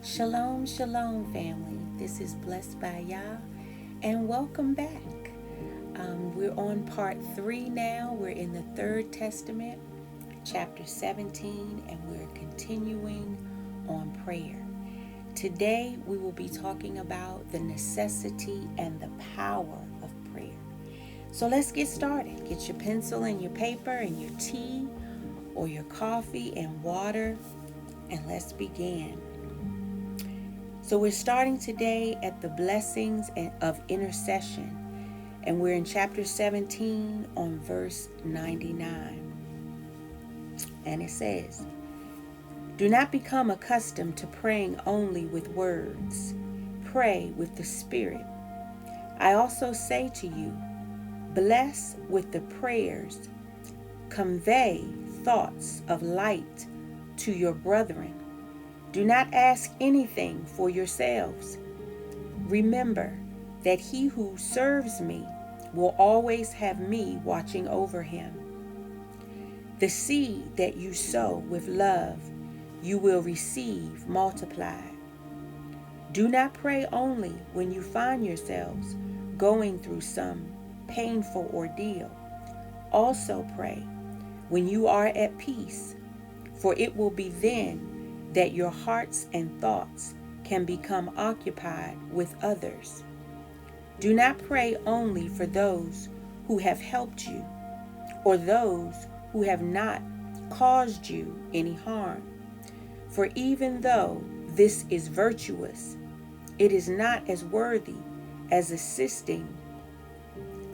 Shalom, Shalom family. This is BlessedByYah and welcome back. We're on part 3 now. We're in the Third Testament, chapter 17, and we're continuing on prayer. Today we will be talking about the necessity and the power of prayer. So let's get started. Get your pencil and your paper and your tea or your coffee and water, and let's begin. So we're starting today at the blessings of intercession, and we're in chapter 17 on verse 99. And it says, "Do not become accustomed to praying only with words. Pray with the Spirit. I also say to you, bless with the prayers. Convey thoughts of light to your brethren. Do not ask anything for yourselves. Remember that he who serves me will always have me watching over him. The seed that you sow with love, you will receive multiplied. Do not pray only when you find yourselves going through some painful ordeal. Also pray when you are at peace, for it will be then that your hearts and thoughts can become occupied with others. Do not pray only for those who have helped you, or those who have not caused you any harm. For even though this is virtuous, it is not as worthy as assisting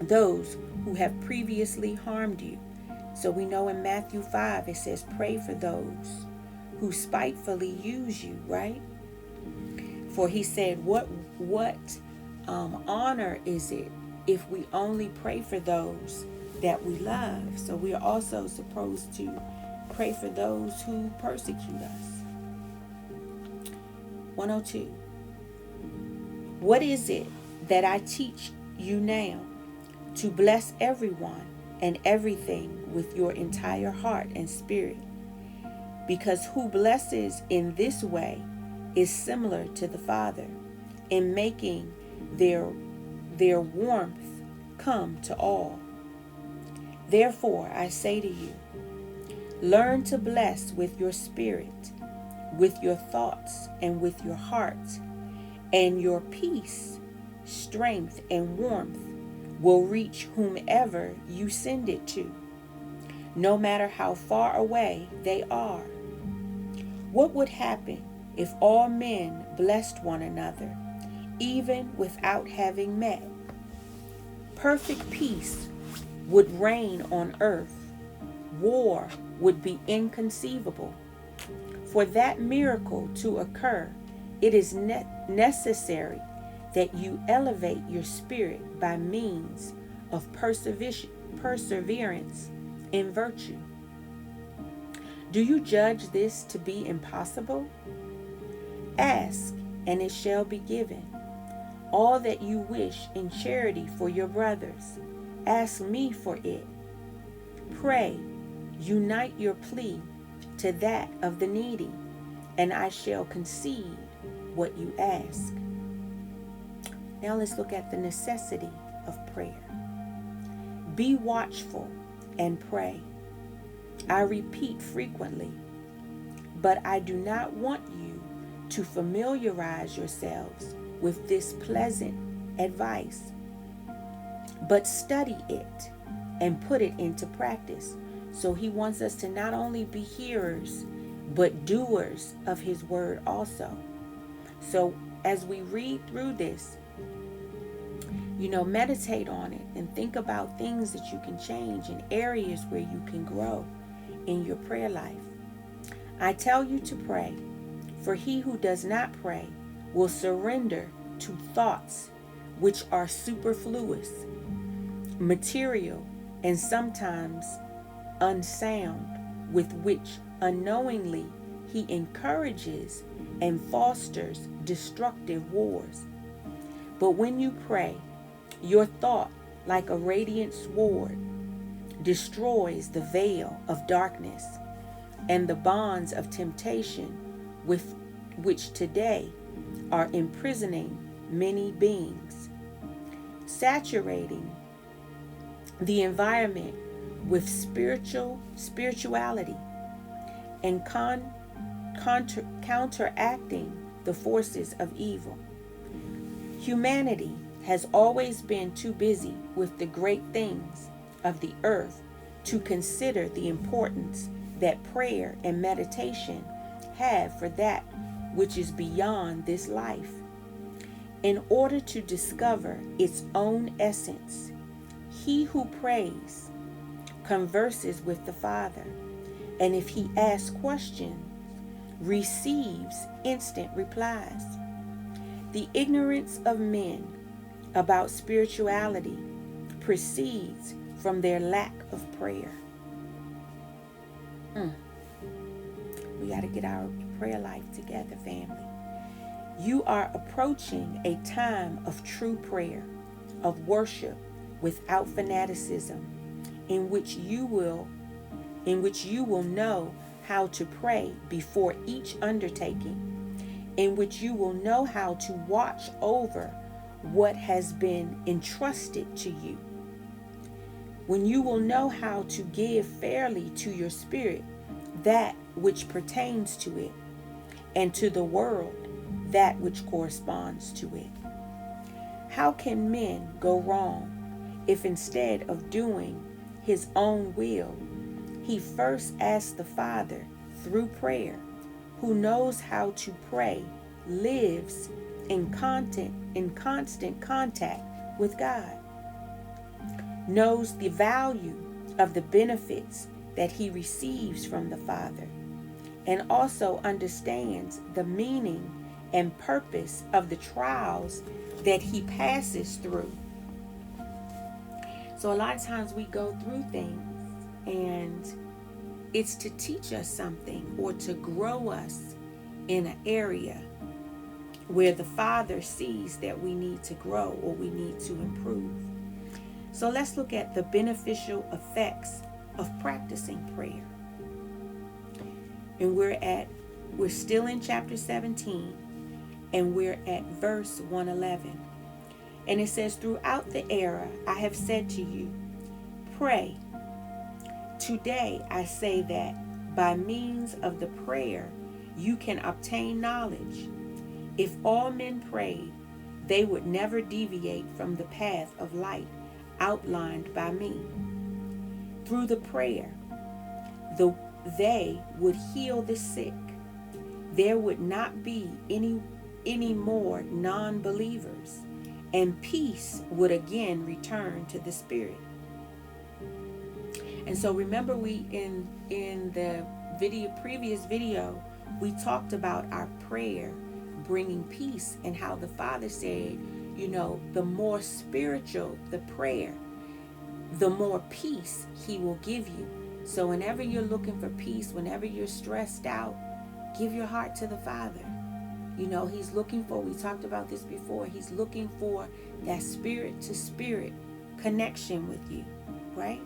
those who have previously harmed you." So we know in Matthew 5 it says, pray for those who spitefully use you, right? For he said, what honor is it if we only pray for those that we love? So we are also supposed to pray for those who persecute us. 102. What is it that I teach you now? To bless everyone and everything with your entire heart and spirit. Because who blesses in this way is similar to the Father in making their warmth come to all. Therefore, I say to you, learn to bless with your spirit, with your thoughts, and with your heart, and your peace, strength, and warmth will reach whomever you send it to, no matter how far away they are. What would happen if all men blessed one another, even without having met? Perfect peace would reign on earth. War would be inconceivable. For that miracle to occur, it is necessary that you elevate your spirit by means of perseverance in virtue. Do you judge this to be impossible? Ask, and it shall be given. All that you wish in charity for your brothers, ask me for it. Pray, unite your plea to that of the needy, and I shall concede what you ask. Now let's look at the necessity of prayer. Be watchful and pray. I repeat frequently, but I do not want you to familiarize yourselves with this pleasant advice, but study it and put it into practice. So he wants us to not only be hearers, but doers of his word also. So as we read through this, meditate on it and think about things that you can change and areas where you can grow in your prayer life. I tell you to pray, for he who does not pray will surrender to thoughts which are superfluous, material, and sometimes unsound, with which unknowingly he encourages and fosters destructive wars. But when you pray, your thought, like a radiant sword, destroys the veil of darkness and the bonds of temptation which today are imprisoning many beings, saturating the environment with spirituality and counteracting the forces of evil. Humanity has always been too busy with the great things of the earth to consider the importance that prayer and meditation have for that which is beyond this life. In order to discover its own essence, he who prays converses with the Father, and if he asks questions, receives instant replies. The ignorance of men about spirituality proceeds from their lack of prayer. We got to get our prayer life together, family. You are approaching a time of true prayer, of worship without fanaticism, in which you will know how to pray before each undertaking, in which you will know how to watch over what has been entrusted to you, when you will know how to give fairly to your spirit that which pertains to it, and to the world that which corresponds to it. How can men go wrong if instead of doing his own will, he first asks the Father through prayer, who knows how to pray, lives in constant contact with God, knows the value of the benefits that he receives from the Father, and also understands the meaning and purpose of the trials that he passes through. So a lot of times we go through things and it's to teach us something or to grow us in an area where the Father sees that we need to grow or we need to improve. So let's look at the beneficial effects of practicing prayer. And we're still in chapter 17, and we're at verse 111. And it says, throughout the era I have said to you, pray. Today I say that by means of the prayer you can obtain knowledge. If all men prayed, they would never deviate from the path of light outlined by me. Through the prayer, they would heal the sick. There would not be any more non-believers, and peace would again return to the spirit. And so remember, we in the previous video, we talked about our prayer bringing peace, and how the Father said, the more spiritual the prayer, the more peace he will give you. So whenever you're looking for peace, whenever you're stressed out, give your heart to the Father. He's looking for, we talked about this before, he's looking for that spirit to spirit connection with you, right?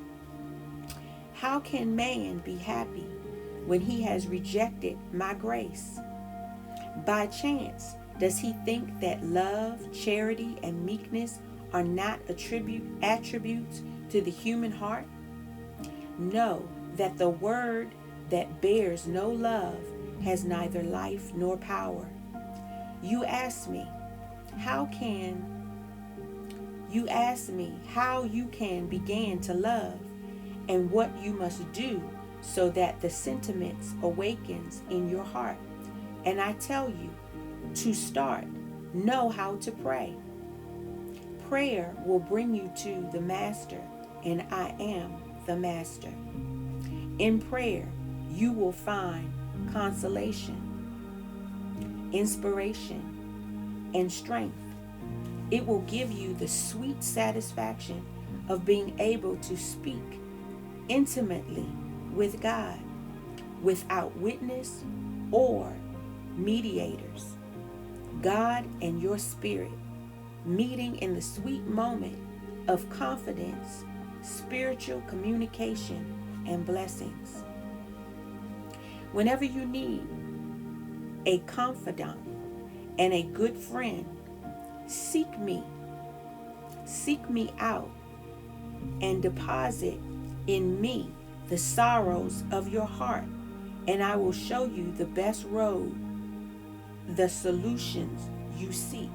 How can man be happy when he has rejected my grace? By chance, does he think that love, charity, and meekness are not attributes to the human heart? Know that the word that bears no love has neither life nor power. You ask me how you can begin to love, and what you must do so that the sentiments awakens in your heart. And I tell you, to start, know how to pray. Prayer will bring you to the Master, and I am the Master. In prayer, you will find consolation, inspiration, and strength. It will give you the sweet satisfaction of being able to speak intimately with God without witness or mediators. God and your spirit meeting in the sweet moment of confidence, spiritual communication, and blessings. Whenever you need a confidant, and a good friend. Seek me out, and deposit in me the sorrows of your heart, and I will show you the best road, the solutions you seek.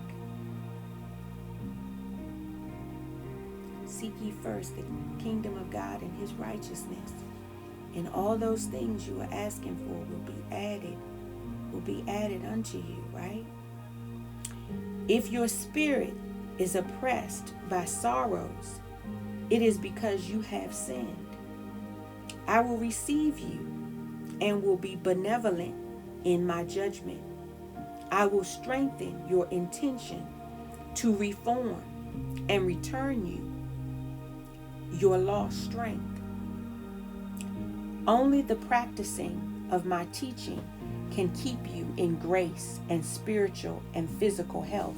Seek ye first the kingdom of God and his righteousness, and all those things you are asking for will be added unto you, right? If your spirit is oppressed by sorrows, it is because you have sinned. I will receive you and will be benevolent in my judgment. I will strengthen your intention to reform and return you your lost strength. Only the practicing of my teaching can keep you in grace and spiritual and physical health.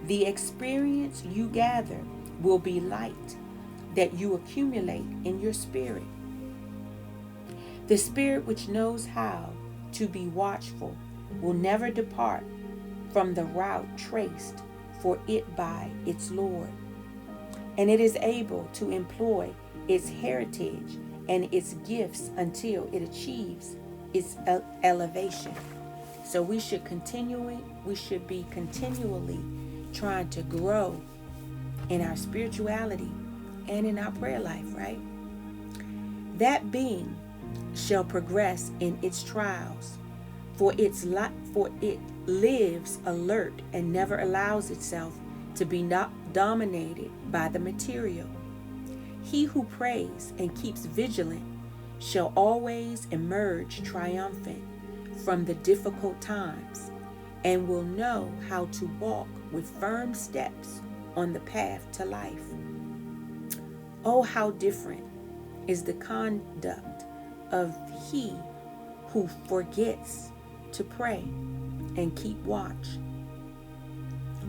The experience you gather will be light that you accumulate in your spirit. The spirit which knows how to be watchful will never depart from the route traced for it by its Lord, and it is able to employ its heritage and its gifts until it achieves its elevation. So we should be continually trying to grow in our spirituality and in our prayer life, right? That being shall progress in its trials, for it lives alert and never allows itself to be dominated by the material. He who prays and keeps vigilant shall always emerge triumphant from the difficult times, and will know how to walk with firm steps on the path to life. Oh, how different is the conduct of he who forgets to pray and keep watch.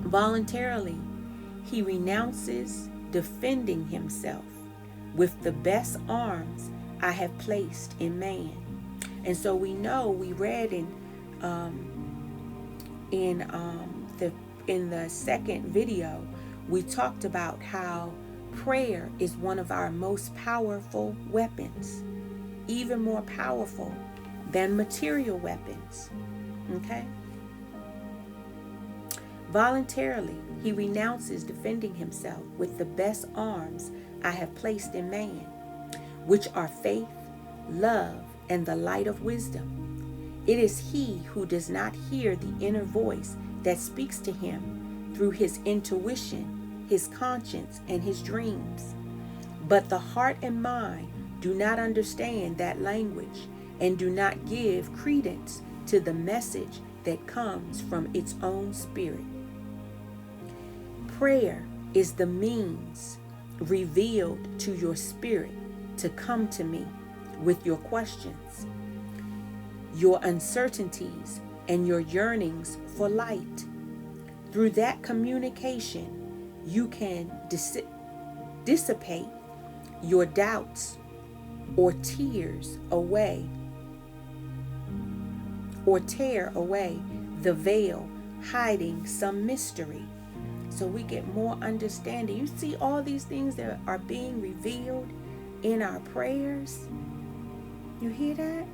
Voluntarily, he renounces defending himself with the best arms I have placed in man. And so we know, we read in the second video, we talked about how prayer is one of our most powerful weapons, even more powerful than material weapons. Okay? Voluntarily, he renounces defending himself with the best arms I have placed in man, which are faith, love, and the light of wisdom. It is he who does not hear the inner voice that speaks to him through his intuition, his conscience, and his dreams. But the heart and mind do not understand that language and do not give credence to the message that comes from its own spirit. Prayer is the means revealed to your spirit to come to me with your questions, your uncertainties, and your yearnings for light. Through that communication, you can dissipate your doubts or tears away, or tear away the veil hiding some mystery. So we get more understanding. You see all these things that are being revealed in our prayers. You hear that?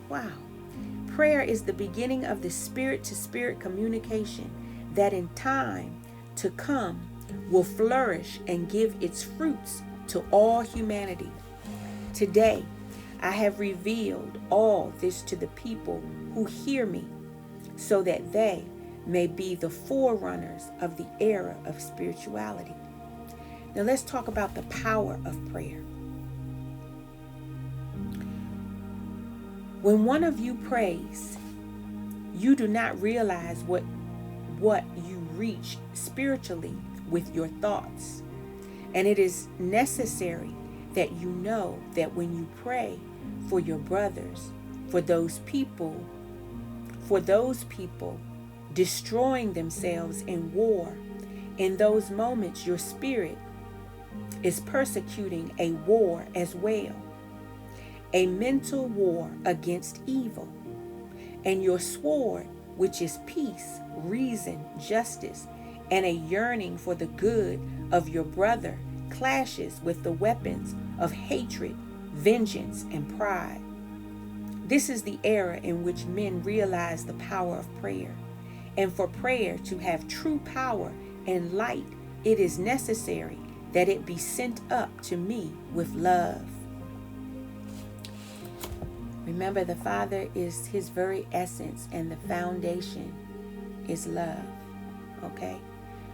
Wow. Prayer is the beginning of the spirit-to-spirit communication that in time to come will flourish and give its fruits to all humanity. Today, I have revealed all this to the people who hear me, so that they may be the forerunners of the era of spirituality. Now let's talk about the power of prayer. When one of you prays, you do not realize what you reach spiritually with your thoughts. And it is necessary that you know that when you pray for your brothers, for those people destroying themselves in war, in those moments your spirit is persecuting a war as well, a mental war against evil. and your sword, which is peace, reason, justice, and a yearning for the good of your brother, clashes with the weapons of hatred, vengeance, and pride. This is the era in which men realize the power of prayer. And for prayer to have true power and light, it is necessary that it be sent up to me with love. Remember, the Father is his very essence, and the foundation is love. Okay?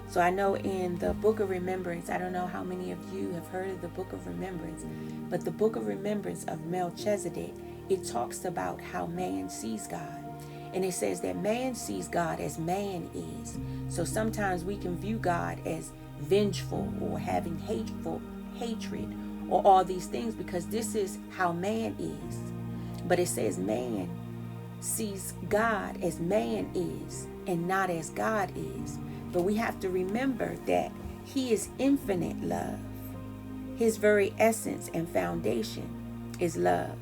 So I know in the Book of Remembrance, I don't know how many of you have heard of the Book of Remembrance, but the Book of Remembrance of Melchizedek, it talks about how man sees God. And it says that man sees God as man is. So sometimes we can view God as vengeful or having hatred or all these things, because this is how man is. But it says man sees God as man is and not as God is. But we have to remember that he is infinite love. His very essence and foundation is love,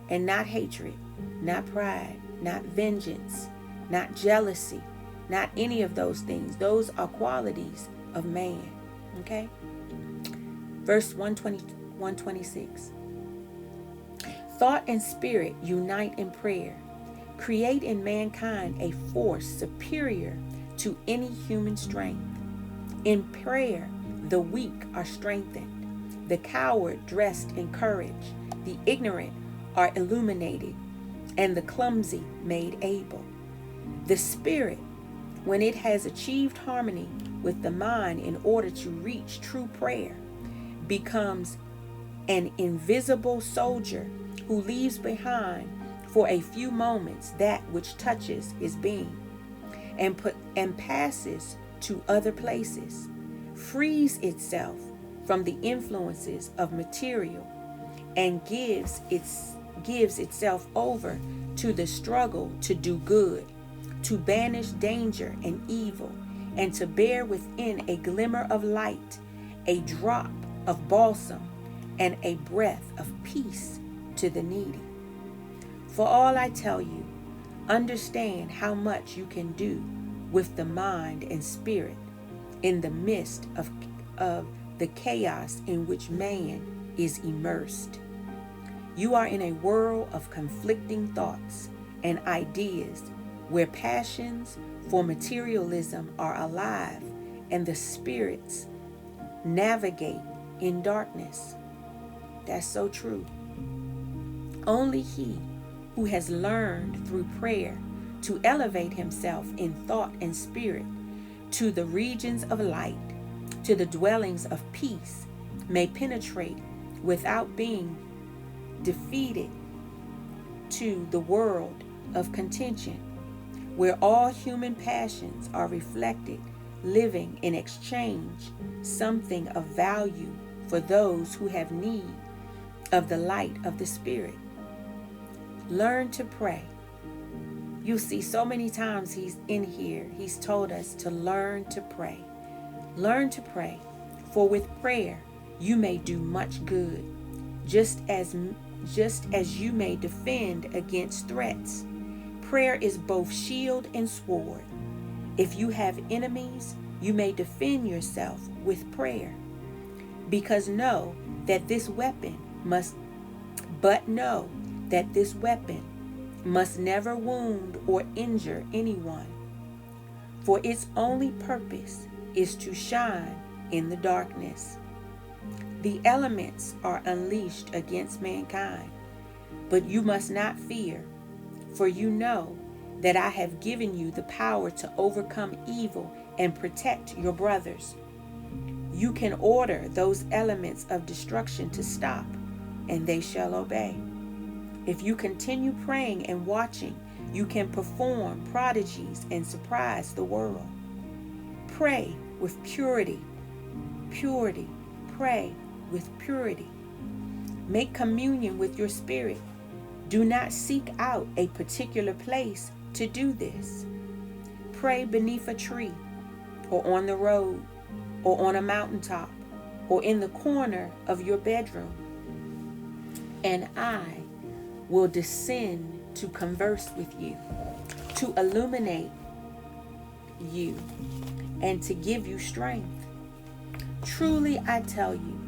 and not hatred, not pride, not vengeance, not jealousy, not any of those things. Those are qualities of man. Okay? Verse 126. Thought and spirit unite in prayer. Create in mankind a force superior to any human strength. In prayer, the weak are strengthened, the coward dressed in courage, the ignorant are illuminated, and the clumsy made able. The spirit, when it has achieved harmony with the mind in order to reach true prayer, becomes an invisible soldier who leaves behind for a few moments that which touches his being, and passes to other places, frees itself from the influences of material, and gives itself over to the struggle to do good, to banish danger and evil, and to bear within a glimmer of light, a drop of balsam, and a breath of peace to the needy. For all I tell you, understand how much you can do with the mind and spirit in the midst of the chaos in which man is immersed. You are in a whirl of conflicting thoughts and ideas where passions for materialism are alive and the spirits navigate in darkness. That's so true. Only he who has learned through prayer to elevate himself in thought and spirit to the regions of light, to the dwellings of peace, may penetrate without being defeated to the world of contention, where all human passions are reflected, living in exchange something of value for those who have need of the light of the Spirit. Learn to pray. You see, so many times he's told us to learn to pray. Learn to pray, for with prayer you may do much good, just as you may defend against threats. Prayer is both shield and sword. If you have enemies, you may defend yourself with prayer. Because know that this weapon must never wound or injure anyone, for its only purpose is to shine in the darkness. The elements are unleashed against mankind, but you must not fear, for you know that I have given you the power to overcome evil and protect your brothers. You can order those elements of destruction to stop, and they shall obey. If you continue praying and watching, you can perform prodigies and surprise the world. Pray with purity. Pray with purity. Make communion with your spirit. Do not seek out a particular place to do this. Pray beneath a tree, or on the road, or on a mountaintop, or in the corner of your bedroom. And I will descend to converse with you. to illuminate you and to give you strength. Truly, I tell you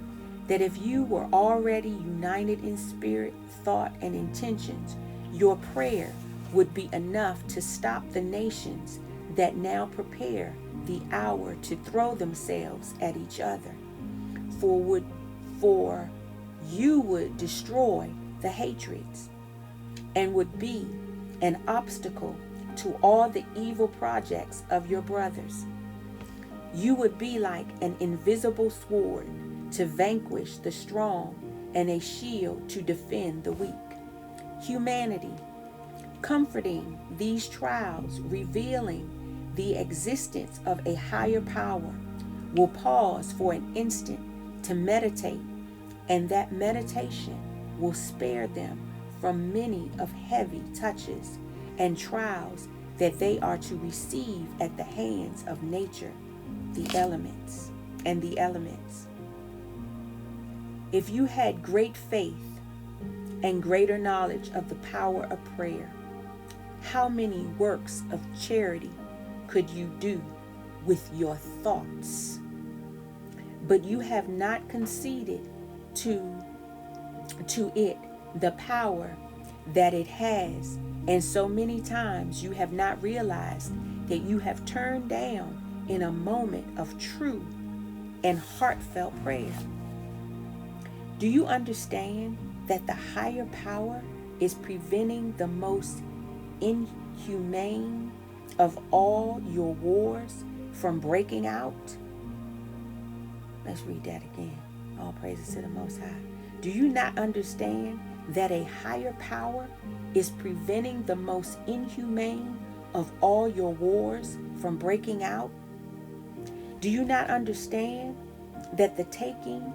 that if you were already united in spirit, thought, and intentions, your prayer would be enough to stop the nations that now prepare the hour to throw themselves at each other. For you would destroy the hatreds and would be an obstacle to all the evil projects of your brothers. You would be like an invisible sword to vanquish the strong and a shield to defend the weak. Humanity, comforting these trials, revealing the existence of a higher power, will pause for an instant to meditate, and that meditation will spare them from many of heavy touches and trials that they are to receive at the hands of nature, the elements. If you had great faith and greater knowledge of the power of prayer, how many works of charity could you do with your thoughts? But you have not conceded to it the power that it has, and so many times you have not realized that you have turned down in a moment of true and heartfelt prayer. Do you understand that the higher power is preventing the most inhumane of all your wars from breaking out? Let's read that again. All praises to the Most High. Do you not understand that a higher power is preventing the most inhumane of all your wars from breaking out? Do you not understand that the taking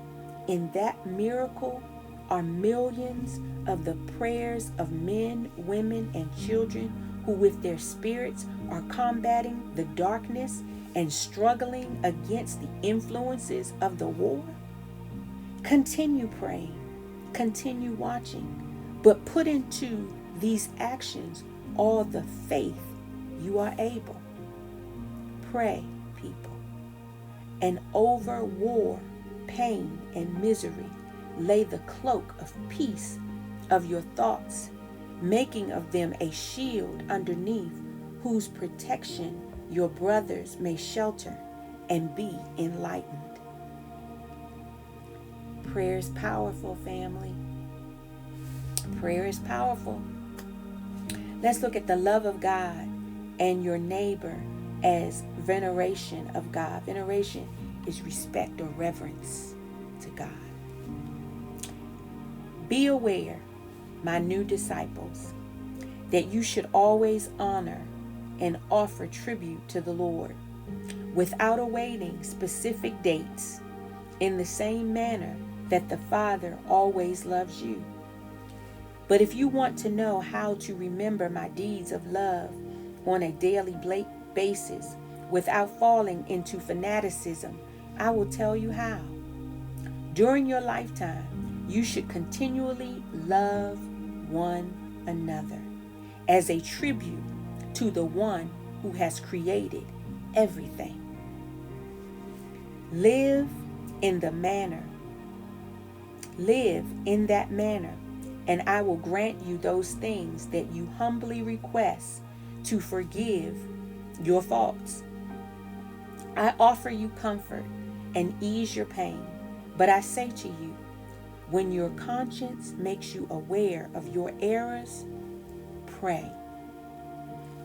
in that miracle are millions of the prayers of men, women, and children who with their spirits are combating the darkness and struggling against the influences of the war? Continue praying, continue watching, but put into these actions all the faith you are able. Pray, people, and over war, pain, and misery lay the cloak of peace of your thoughts, making of them a shield underneath whose protection your brothers may shelter and be enlightened. Prayer is powerful, family. Prayer is powerful. Let's look at the love of God and your neighbor as veneration of God. Veneration is respect or reverence to God. Be aware, my new disciples, that you should always honor and offer tribute to the Lord without awaiting specific dates, in the same manner that the Father always loves you. But if you want to know how to remember my deeds of love on a daily basis without falling into fanaticism, I will tell you how. During your lifetime, you should continually love one another as a tribute to the one who has created everything. Live in that manner, and I will grant you those things that you humbly request, to forgive your faults. I offer you comfort and ease your pain, but I say to you, when your conscience makes you aware of your errors, pray.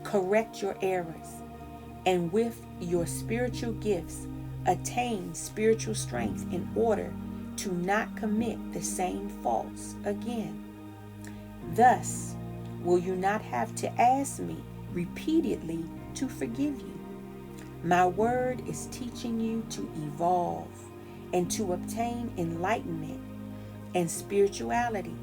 Correct your errors, and with your spiritual gifts, attain spiritual strength in order to not commit the same faults again. Thus, will you not have to ask me repeatedly to forgive you? My word is teaching you to evolve and to obtain enlightenment and spirituality.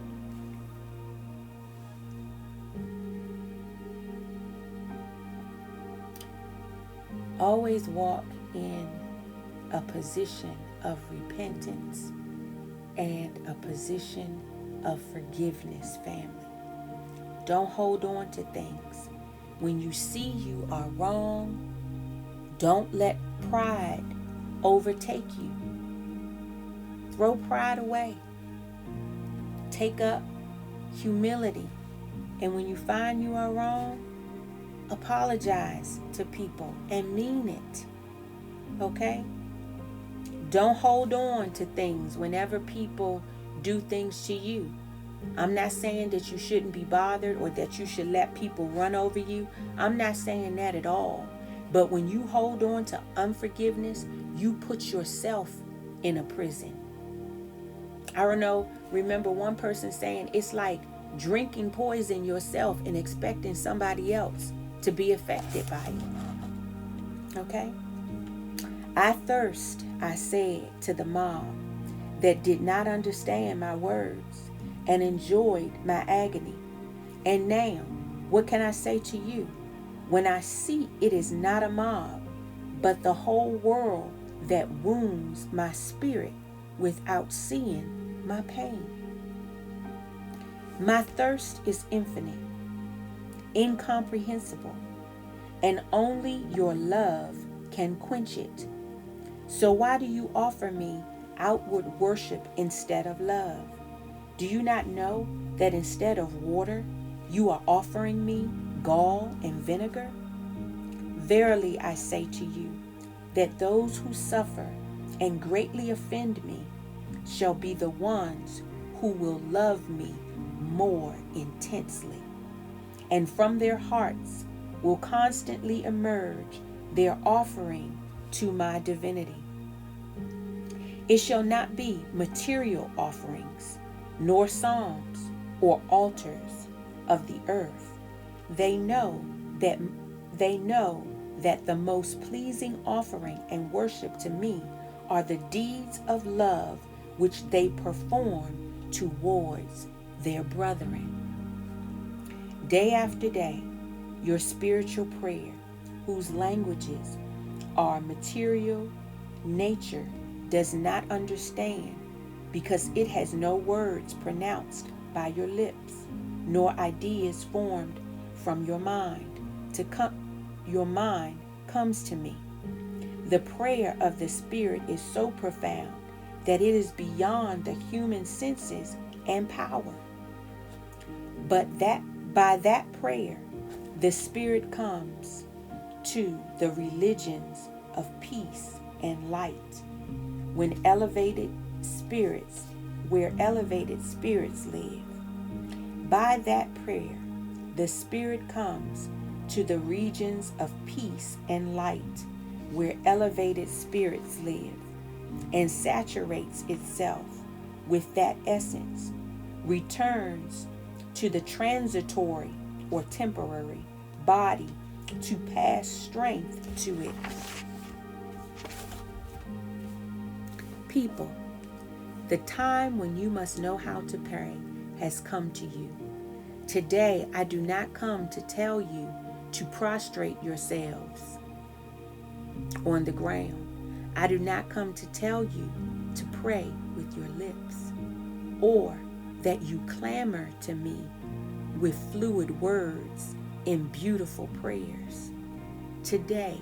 Always walk in a position of repentance and a position of forgiveness, family. Don't hold on to things when you see you are wrong, don't let pride overtake you. Throw pride away. Take up humility. And when you find you are wrong, apologize to people and mean it. Okay? Don't hold on to things whenever people do things to you. I'm not saying that you shouldn't be bothered or that you should let people run over you. I'm not saying that at all. But when you hold on to unforgiveness, you put yourself in a prison. I don't know, remember one person saying it's like drinking poison yourself and expecting somebody else to be affected by it. Okay? I thirst, I said to the mob that did not understand my words and enjoyed my agony. And now, what can I say to you? When I see it is not a mob, but the whole world that wounds my spirit without seeing my pain. My thirst is infinite, incomprehensible, and only your love can quench it. So why do you offer me outward worship instead of love? Do you not know that instead of water, you are offering me gall and vinegar? Verily I say to you, that those who suffer and greatly offend me shall be the ones who will love me more intensely. And from their hearts will constantly emerge their offering to my divinity. It shall not be material offerings, nor songs or altars of the earth. They know that the most pleasing offering and worship to me are the deeds of love which they perform towards their brethren. Day after day, your spiritual prayer, whose languages are material nature, does not understand, because it has no words pronounced by your lips, nor ideas formed from your mind. Your mind comes to me. The prayer of the Spirit is so profound that it is beyond the human senses and power. But that by that prayer, the Spirit comes to the religions of peace and light, where elevated spirits live. By that prayer, the Spirit comes to the regions of peace and light, where elevated spirits live, and saturates itself with that essence, returns to the transitory or temporary body to pass strength to it. People, the time when you must know how to pray has come to you. Today, I do not come to tell you to prostrate yourselves on the ground. I do not come to tell you to pray with your lips, or that you clamor to me with fluid words in beautiful prayers. Today,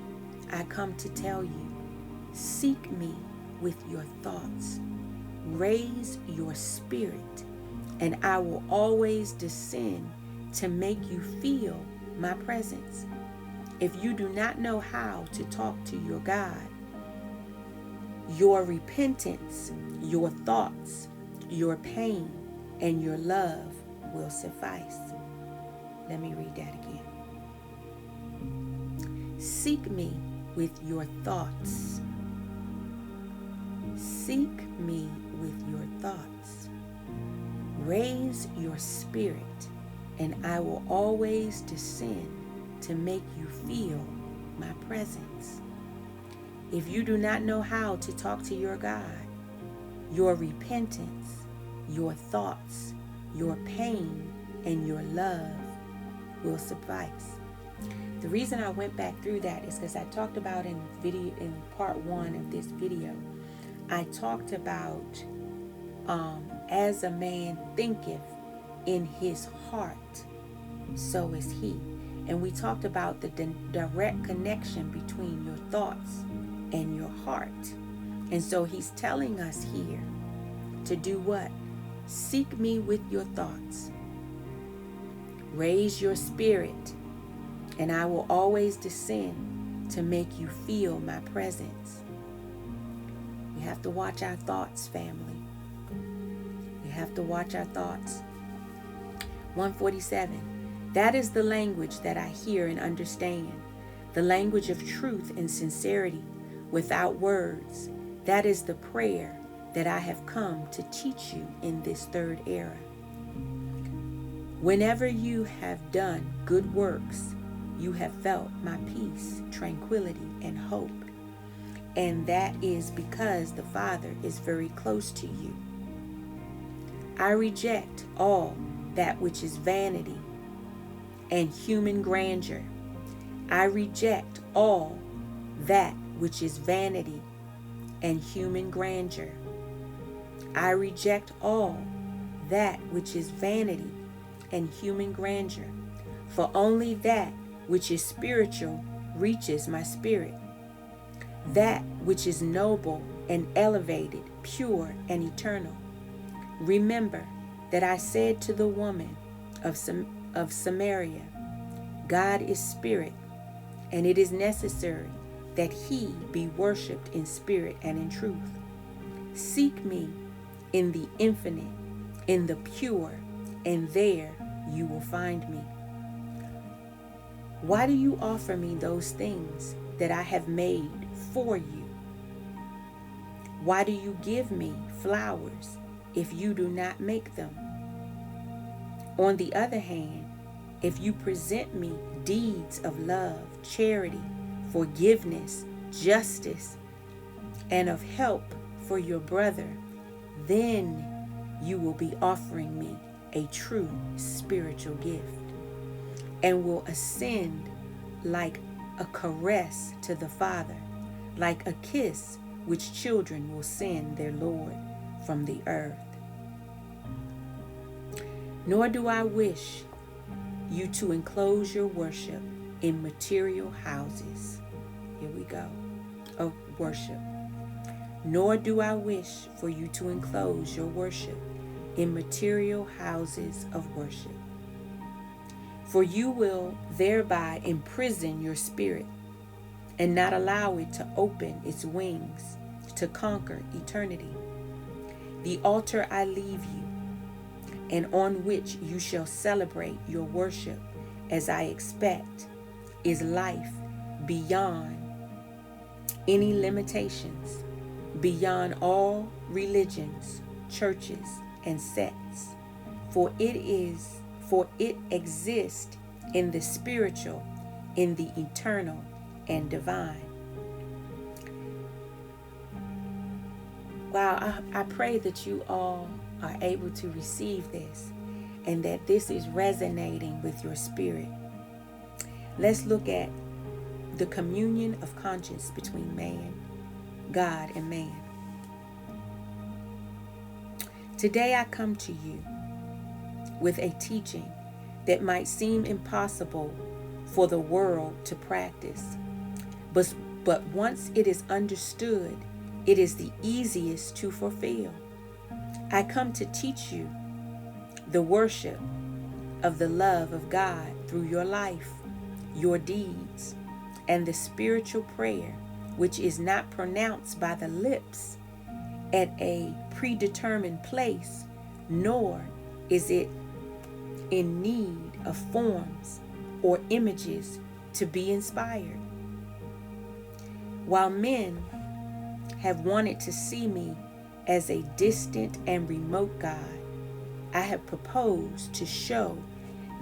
I come to tell you, seek me with your thoughts. Raise your spirit, and I will always descend to make you feel my presence. If you do not know how to talk to your God, your repentance, your thoughts, your pain, and your love will suffice. Let me read that again. Seek me with your thoughts. Seek me with your thoughts. Raise your spirit, and I will always descend to make you feel my presence. If you do not know how to talk to your God, your repentance, your thoughts, your pain, and your love will suffice. The reason I went back through that is because I talked about in part 1 of this video, I talked about as a man thinketh in his heart, so is he. And we talked about the direct connection between your thoughts and your heart. And so he's telling us here to do what? Seek me with your thoughts. Raise your spirit, and I will always descend to make you feel my presence. We have to watch our thoughts, family. We have to watch our thoughts. 147. That is the language that I hear and understand, the language of truth and sincerity without words. That is the prayer that I have come to teach you in this third era. Whenever you have done good works, you have felt my peace, tranquility, and hope. And that is because the Father is very close to you. I reject all that which is vanity and human grandeur. I reject all that which is vanity and human grandeur. I reject all that which is vanity and human grandeur, for only that which is spiritual reaches my spirit. That which is noble and elevated, pure and eternal. Remember that I said to the woman of Samaria, God is spirit, and it is necessary that he be worshipped in spirit and in truth. Seek me in the infinite, in the pure, and there you will find me. Why do you offer me those things that I have made for you? Why do you give me flowers if you do not make them? On the other hand, if you present me deeds of love, charity, forgiveness, justice, and of help for your brother, then you will be offering me a true spiritual gift and will ascend like a caress to the Father, like a kiss which children will send their Lord from the earth. Nor do I wish you to enclose your worship in material houses. Here we go, of worship. Nor do I wish for you to enclose your worship in material houses of worship. For you will thereby imprison your spirit and not allow it to open its wings to conquer eternity. The altar I leave you, and on which you shall celebrate your worship as I expect, is life beyond any limitations, beyond all religions, churches, and sects. For it exists in the spiritual, in the eternal and divine. Wow, I pray that you all are able to receive this and that this is resonating with your spirit. Let's look at the communion of conscience between man, God, and man. Today I come to you with a teaching that might seem impossible for the world to practice, but once it is understood, it is the easiest to fulfill. I come to teach you the worship of the love of God through your life, your deeds, and the spiritual prayer, which is not pronounced by the lips at a predetermined place, nor is it in need of forms or images to be inspired. While men have wanted to see me as a distant and remote God, I have proposed to show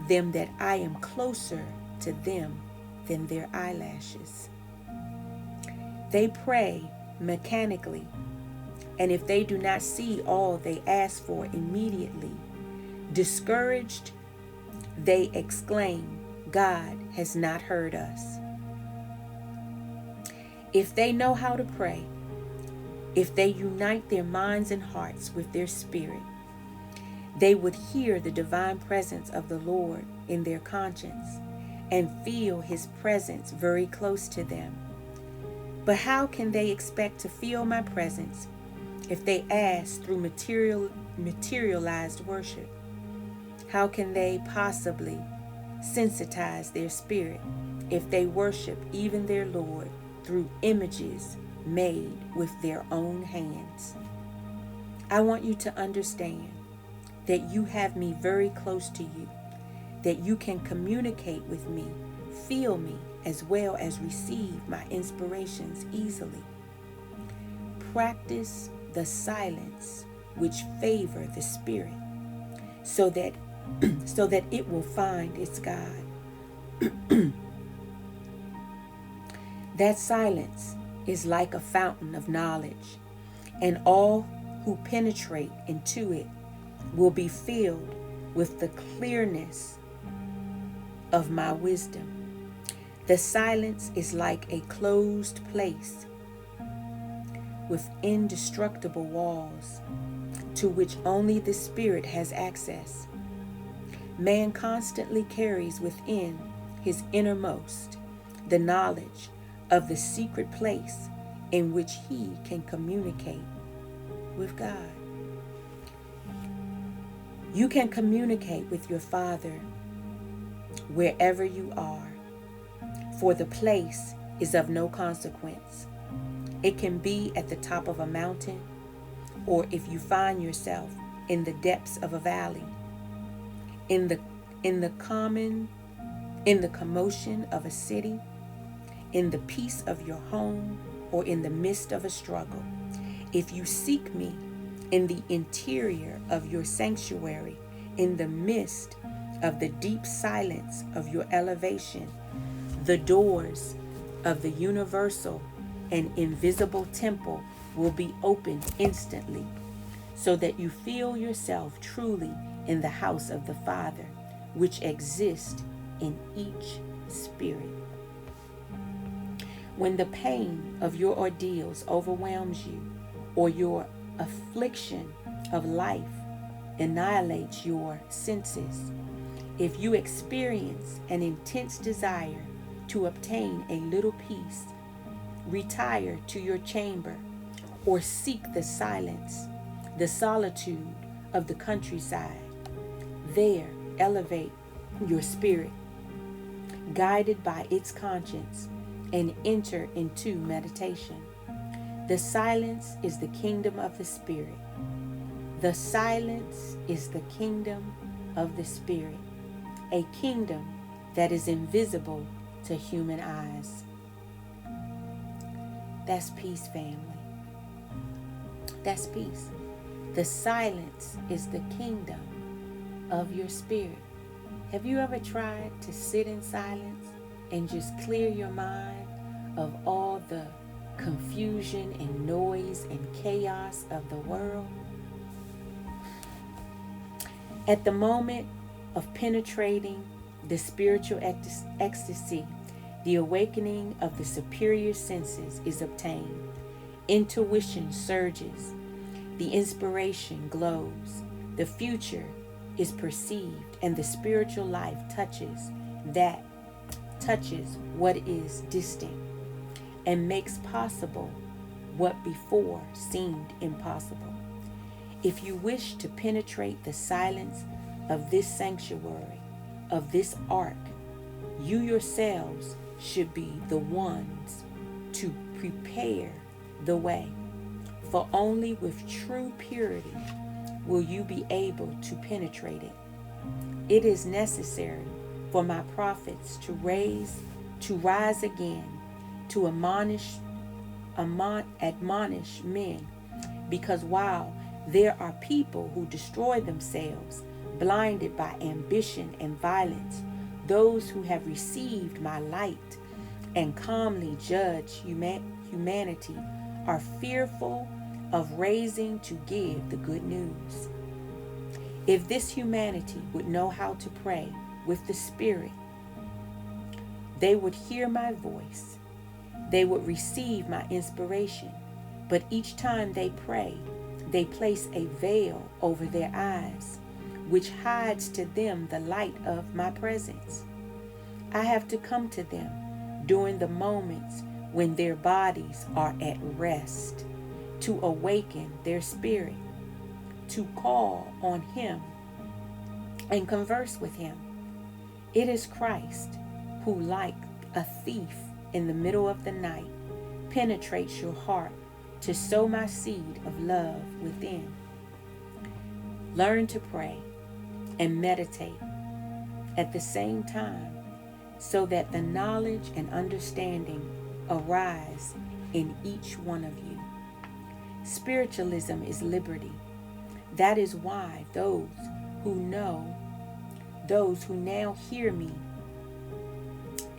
them that I am closer to them than their eyelashes. They pray mechanically, and if they do not see all they ask for immediately, discouraged, they exclaim, God has not heard us. If they know how to pray, if they unite their minds and hearts with their spirit, they would hear the divine presence of the Lord in their conscience and feel his presence very close to them. But how can they expect to feel my presence if they ask through materialized worship? How can they possibly sensitize their spirit if they worship even their Lord through images made with their own hands? I want you to understand that you have me very close to you, that you can communicate with me, feel me, as well as receive my inspirations easily. Practice the silence which favor the spirit, so that it will find its God. That silence is like a fountain of knowledge, and all who penetrate into it will be filled with the clearness of my wisdom. The silence is like a closed place with indestructible walls to which only the Spirit has access. Man constantly carries within his innermost the knowledge of the secret place in which he can communicate with God. You can communicate with your Father wherever you are, for the place is of no consequence. It can be at the top of a mountain, or if you find yourself in the depths of a valley, in the commotion of a city, in the peace of your home, or in the midst of a struggle. If you seek me in the interior of your sanctuary, in the midst of the deep silence of your elevation, the doors of the universal and invisible temple will be opened instantly, so that you feel yourself truly in the house of the Father, which exists in each spirit. When the pain of your ordeals overwhelms you, or your affliction of life annihilates your senses, if you experience an intense desire to obtain a little peace, retire to your chamber, or seek the silence, the solitude of the countryside. There, elevate your spirit, guided by its conscience, and enter into meditation. The silence is the kingdom of the Spirit. The silence is the kingdom of the Spirit, a kingdom that is invisible to human eyes. That's peace, family. That's peace. The silence is the kingdom of your spirit. Have you ever tried to sit in silence and just clear your mind of all the confusion and noise and chaos of the world? At the moment of penetrating the spiritual ecstasy, the awakening of the superior senses is obtained. Intuition surges. The inspiration glows. The future is perceived, and the spiritual life touches what is distant, and makes possible what before seemed impossible. If you wish to penetrate the silence of this sanctuary, of this ark, you yourselves should be the ones to prepare the way. For only with true purity will you be able to penetrate it. It is necessary for my prophets to rise again, to admonish men, because while there are people who destroy themselves, blinded by ambition and violence, those who have received my light and calmly judge humanity are fearful of raising to give the good news. If this humanity would know how to pray with the Spirit, they would hear my voice. They would receive my inspiration. But each time they pray, they place a veil over their eyes, which hides to them the light of my presence. I have to come to them during the moments when their bodies are at rest, to awaken their spirit, to call on Him and converse with Him. It is Christ who, like a thief in the middle of the night, penetrates your heart to sow my seed of love within. Learn to pray and meditate at the same time, so that the knowledge and understanding arise in each one of you. Spiritualism is liberty. That is why those who now hear me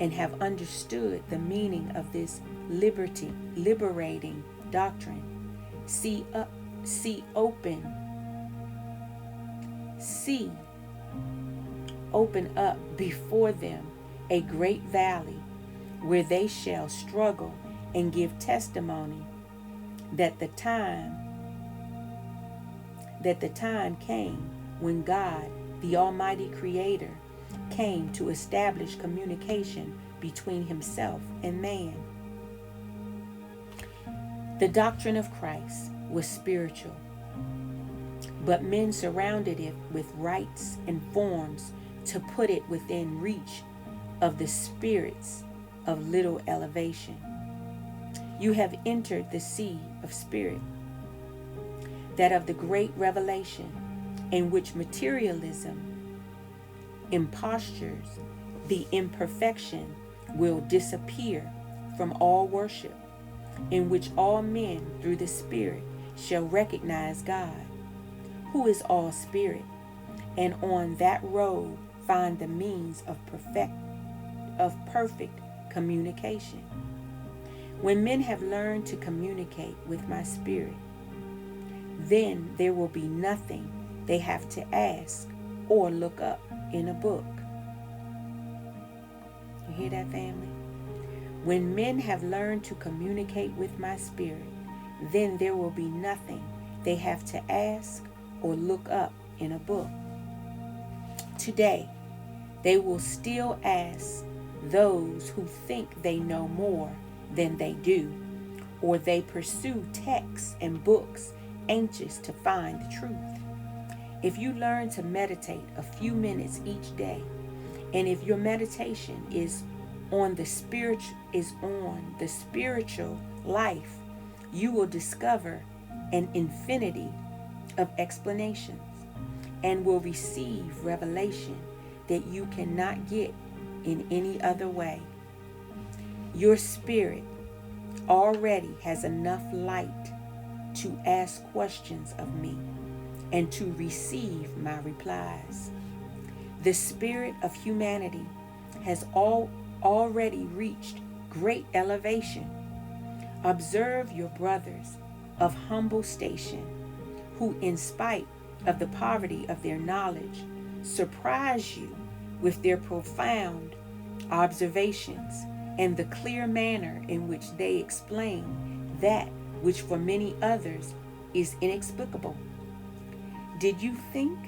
and have understood the meaning of this liberating doctrine, see open up before them a great valley where they shall struggle and give testimony that the time came when God, the Almighty Creator, came to establish communication between Himself and man. The doctrine of Christ was spiritual, but men surrounded it with rites and forms to put it within reach of the spirits of little elevation. You have entered the sea of spirit, that of the great revelation, in which materialism impostures the imperfection will disappear from all worship, in which all men through the Spirit shall recognize God, who is all spirit, and on that road find the means of perfect communication. When men have learned to communicate with my spirit, then there will be nothing they have to ask or look up in a book. You hear that, family? When men have learned to communicate with my spirit, then there will be nothing they have to ask or look up in a book. Today, they will still ask those who think they know more than they do, or they pursue texts and books anxious to find the truth. If you learn to meditate a few minutes each day, and if your meditation is on the spiritual life, you will discover an infinity of explanations and will receive revelation that you cannot get in any other way. Your spirit already has enough light to ask questions of me and to receive my replies. The spirit of humanity has already reached great elevation. Observe your brothers of humble station, who in spite of the poverty of their knowledge, surprise you with their profound observations and the clear manner in which they explain that which for many others is inexplicable. Did you think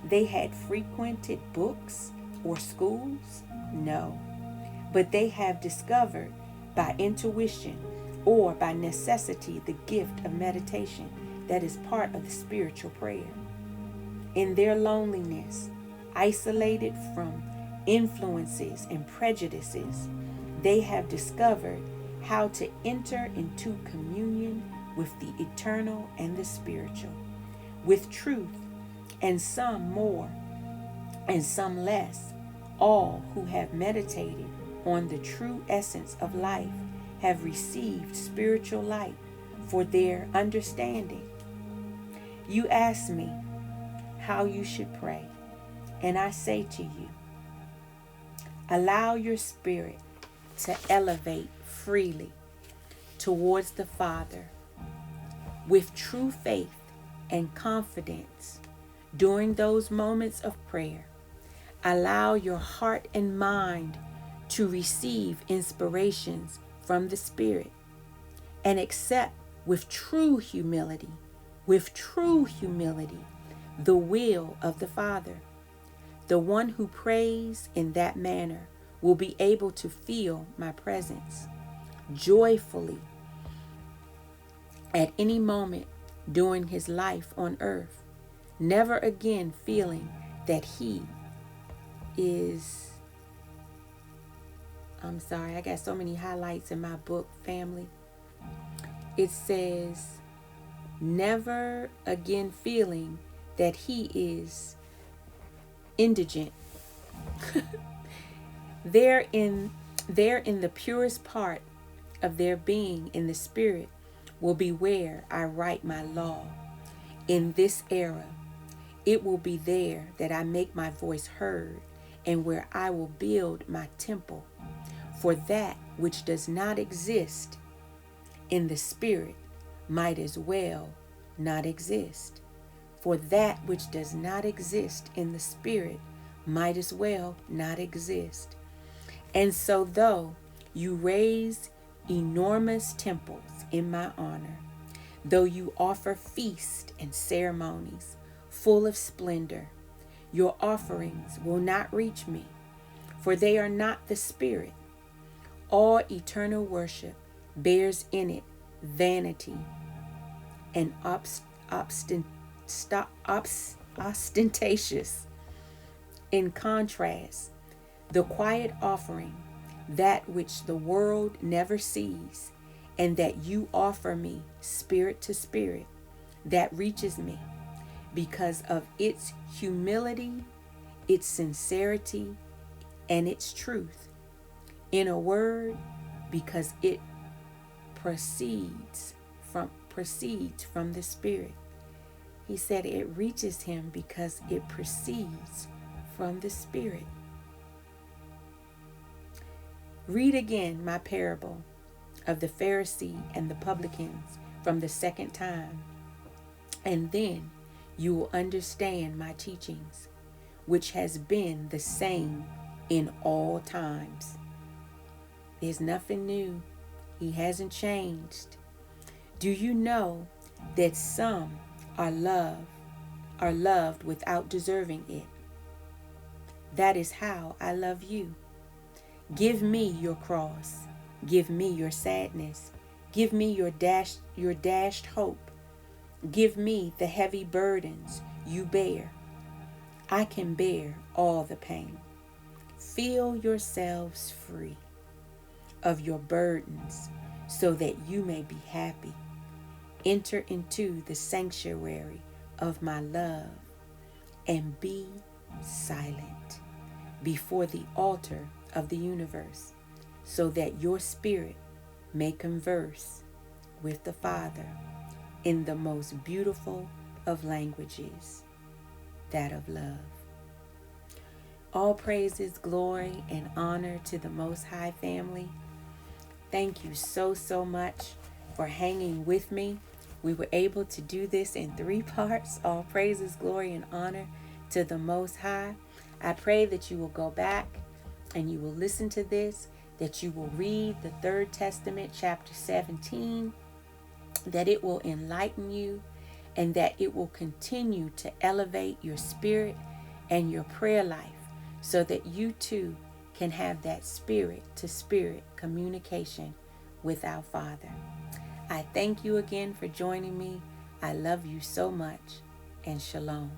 they had frequented books or schools? No, but they have discovered by intuition or by necessity the gift of meditation that is part of the spiritual prayer. In their loneliness, isolated from influences and prejudices, they have discovered how to enter into communion with the eternal and the spiritual, with truth, and some more and some less. All who have meditated on the true essence of life have received spiritual light for their understanding. You ask me how you should pray, and I say to you, allow your spirit to elevate freely towards the Father with true faith and confidence. During those moments of prayer, allow your heart and mind to receive inspirations from the Spirit, and accept with true humility, the will of the Father. The one who prays in that manner will be able to feel my presence joyfully at any moment during his life on earth, never again feeling that he is, I'm sorry, I got so many highlights in my book, family. It says, never again feeling that he is indigent. They're in the purest part of their being in the spirit will be where I write my law. In this era, it will be there that I make my voice heard, and where I will build my temple. For that which does not exist in the spirit might as well not exist. For that which does not exist in the spirit might as well not exist. And so though you raise enormous temples in my honor, though you offer feasts and ceremonies full of splendor, your offerings will not reach me, for they are not the spirit. All eternal worship bears in it vanity and ostentatious. In contrast, the quiet offering, that which the world never sees, and that you offer me spirit to spirit, that reaches me because of its humility, its sincerity, and its truth. In a word, because it proceeds from the Spirit. He said it reaches him because it proceeds from the Spirit. Read again my parable of the Pharisee and the publicans from the second time, and then you will understand my teachings, which has been the same in all times. There's nothing new. He hasn't changed. Do you know that some are loved without deserving it? That is how I love you. Give me your cross. Give me your sadness. Give me your dashed hope. Give me the heavy burdens you bear. I can bear all the pain. Feel yourselves free of your burdens so that you may be happy. Enter into the sanctuary of my love and be silent before the altar of the universe, so that your spirit may converse with the Father in the most beautiful of languages, that of love. All praises, glory, and honor to the Most High, family. Thank you so much for hanging with me. We were able to do this in 3 parts. All praises, glory, and honor to the Most High. I pray that you will go back and you will listen to this, that you will read the 3rd Testament, chapter 17, that it will enlighten you, and that it will continue to elevate your spirit and your prayer life, so that you too can have that spirit-to-spirit communication with our Father. I thank you again for joining me. I love you so much, and shalom.